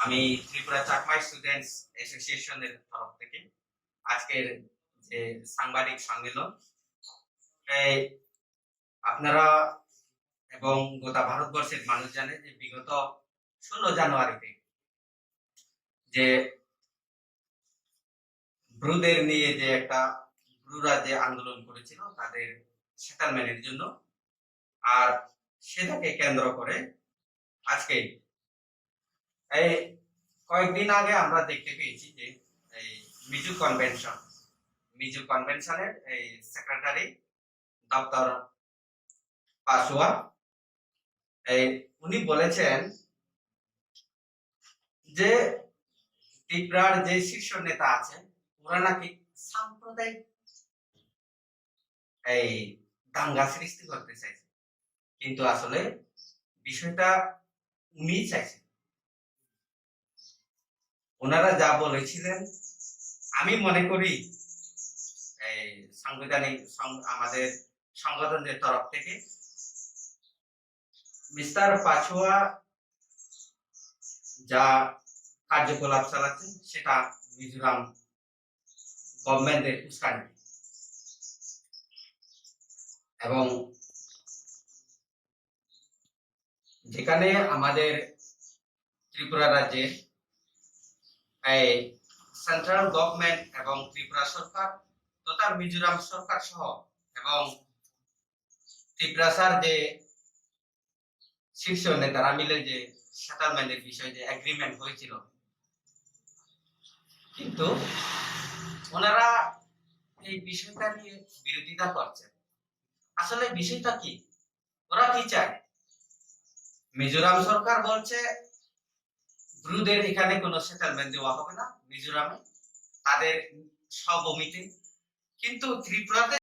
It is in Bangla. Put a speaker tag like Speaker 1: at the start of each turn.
Speaker 1: আমি ত্রিপুরা চাকমা স্টুডেন্টস অ্যাসোসিয়েশনের তরফ থেকে আজকের যে সাংবাদিক সম্মেলন, এই আপনারা এবং গোটা ভারতবর্ষের মানুষ জানে যে বিগত 16 জানুয়ারিতে যে ব্রুদের নিয়ে যে একটা ব্রুরা যে আন্দোলন করেছিল তাদের সেটেলমেন্টের জন্য, আর সেটাকে কেন্দ্র করে আজকে এই কয়েকদিন আগে আমরা দেখতে পেয়েছি যে এই মিজু কনভেনশনের এই সেক্রেটারি ডক্টর পাসোয়া এই উনি বলেছেন যে ত্রিপুরার যে শীর্ষ নেতা আছে ওরা নাকি সাম্প্রদায়িক এই দাঙ্গা সৃষ্টি করতে চাইছে, কিন্তু আসলে বিষয়টা উনি চাইছেন। ওনারা যা বলেছিলেন আমি মনে করি এই সাংবিধানিক আমাদের সংগঠনের তরফ থেকে মিস্টার পাচুয়া যা কার্যকলাপ চালাচ্ছেন সেটা মিজোরাম গভর্নমেন্টের উস্কানি, এবং যেখানে আমাদের ত্রিপুরা রাজ্যে এই সেন্ট্রাল গভর্নমেন্ট এবং ত্রিপুরা সরকার তথা মিজোরাম সরকার সহ এবং ত্রিপুরার যে শীর্ষ নেতারা মিলে যে সেটেলমেন্টের বিষয়ে যে এগ্রিমেন্ট হয়েছিল, কিন্তু ওনারা এই বিষয়টা নিয়ে বিরোধিতা করছেন। আসলে বিষয়টা কি, ওরা কি চায়? মিজোরাম সরকার বলছে ব্রুদের এখানে কোনো সেটেলমেন্ট দেওয়া হবে না মিজোরামে, তাদের স্বভূমিতে, কিন্তু ত্রিপুরাতে